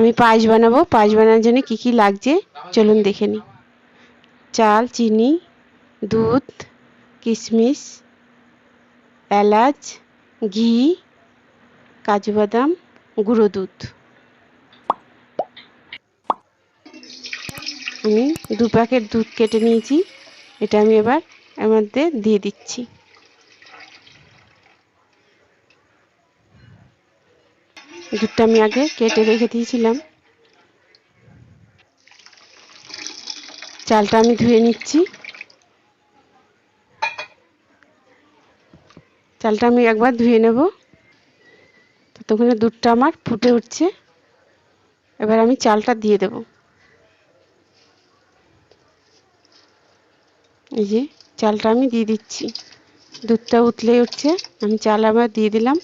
আমি পায়েস বানাবো। পায়েস বানানোর জন্য কি কি লাগছে চলুন দেখে নিই। চাল, চিনি, দুধ, কিশমিশ, এলাচ, ঘি, কাজু বাদাম, গুঁড়ো দুধ। আমি 2 প্যাকেট দুধ কেটে নিয়েছি, এটা আমি এবার এর মধ্যে দিয়ে দিচ্ছি। দুধটা আমি আগে কেটে রেখে দিয়েছিলাম। চালটা আমি ধুয়ে নিচ্ছি। চালটা আমি একবার ধুয়ে নেব। ততক্ষণে দুধটা আমার ফুটে উঠছে। এবার আমি চালটা দিয়ে দেব। এই যে চালটা আমি দিয়ে দিচ্ছি। দুধটা উতলেই উঠছে, আমি চাল আবার দিয়ে দিলাম।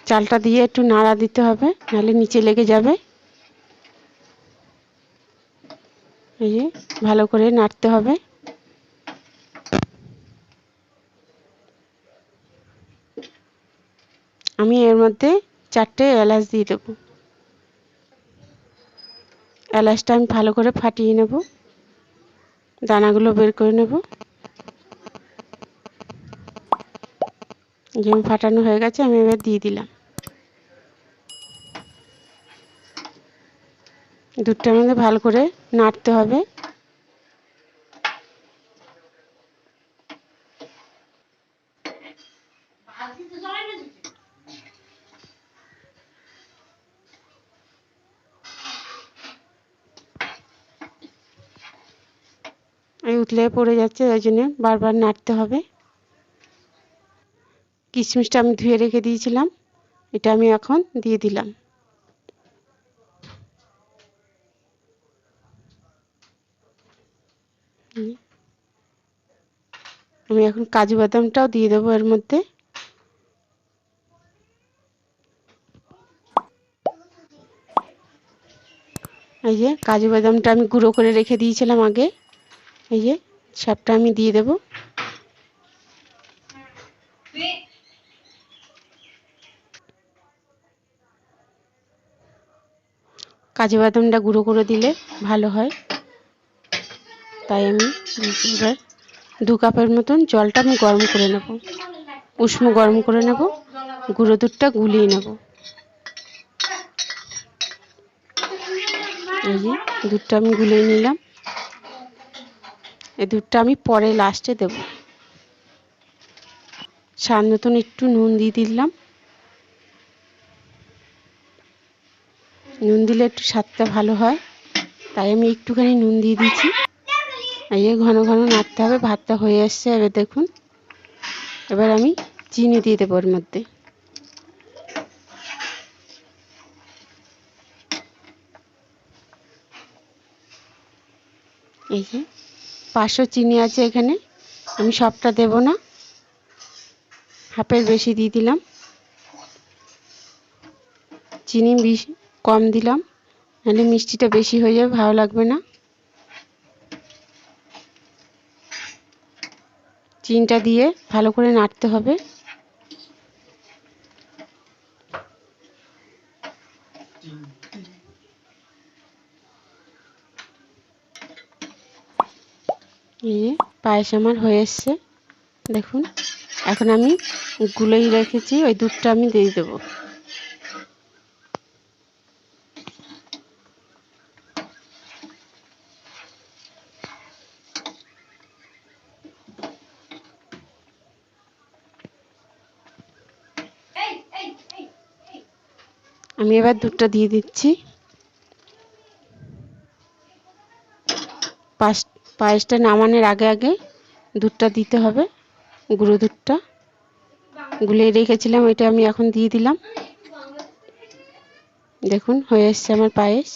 চালটা দিয়ে একটু নাড়া দিতে হবে, নাহলে নিচে লেগে যাবে। এই যে ভালো করে নাড়তে হবে। আমি এর মধ্যে 4টে এলাচ দিয়ে দেব। এলাচটা আমি ভালো করে ফাটিয়ে নেব, দানাগুলো বের করে নেব। যেমন ফাটানো হয়ে গেছে, আমি এবার দিয়ে দিলাম। দুধটার মধ্যে ভালো করে নাড়তে হবে। এই উতলে পড়ে যাচ্ছে, ওই জন্য বারবার নাড়তে হবে। কিশমিশটা আমি ধুয়ে রেখে দিয়েছিলাম, এটা আমি এখন দিয়ে দিলাম। আমি এখন কাজু বাদামটাও দিয়ে দেবো এর মধ্যে। এই যে কাজু বাদামটা আমি গুঁড়ো করে রেখে দিয়েছিলাম আগে, এই যে সবটা আমি দিয়ে দেব। কাজু বাদামটা গুঁড়ো করে দিলে ভালো হয়, তাই আমি এবার 2 কাপের মতন জলটা আমি গরম করে নেব, উষ্ণ গরম করে নেব। গুঁড়ো দুধটা গুলিয়ে নেব। এই যে দুধটা আমি গুলিয়ে নিলাম। এই দুধটা আমি পরে লাস্টে দেব। স্বাদ মতন একটু নুন দিয়ে দিলাম। নুন দিলে একটু স্বাদটা ভালো হয়, তাই আমি একটুখানি নুন দিয়ে দিয়েছি। এই যে ঘন ঘন নাড়তে হবে। ভাতটা হয়ে আসছে, এবার দেখুন। এবার আমি চিনি দিয়ে দেবো এর মধ্যে। এই যে 500 চিনি আছে এখানে, আমি সবটা দেব না, হাফের বেশি দিয়ে দিলাম। চিনি কম দিলাম, নাহলে মিষ্টিটা বেশি হয়ে যাবে, ভালো লাগবে না। চিনিটা দিয়ে ভালো করে নাড়তে হবে। এই যে পায়েস আমার হয়ে এসছে, দেখুন। এখন আমি গুলেই রেখেছি ওই দুধটা আমি দিয়ে দেবো। আমি এবার দুধটা দিয়ে দিচ্ছি। পায়েসটা নামানোর আগে আগে দুধটা দিতে হবে, গুঁড়ো দুধটা গুলিয়ে রেখেছিলাম, এটা আমি এখন দিয়ে দিলাম। দেখুন হয়ে এসছে আমার পায়েস।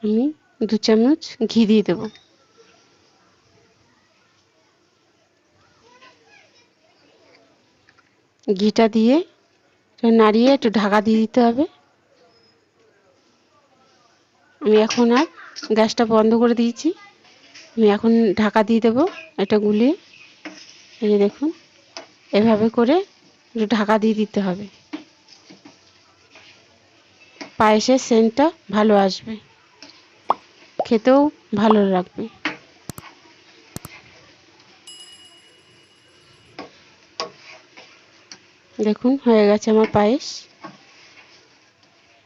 আমি 2 চামচ ঘি দিয়ে দেবো। ঘিটা দিয়ে নাড়িয়ে একটু ঢাকা দিয়ে দিতে হবে। আমি এখন আর গ্যাসটা বন্ধ করে দিয়েছি। আমি এখন ঢাকা দিয়ে দেবো এটা গুলিয়ে। এই যে দেখুন, এভাবে করে একটু ঢাকা দিয়ে দিতে হবে, পায়েসের সেন্টটা ভালো আসবে, খেতেও ভালো লাগবে। দেখুন হয়ে গেছে আমার পায়েস।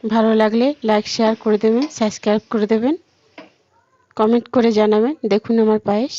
ভালো লাগলে লাইক শেয়ার করে দেবেন, সাবস্ক্রাইব করে দেবেন, কমেন্ট করে জানাবেন। দেখুন আমার পায়েস।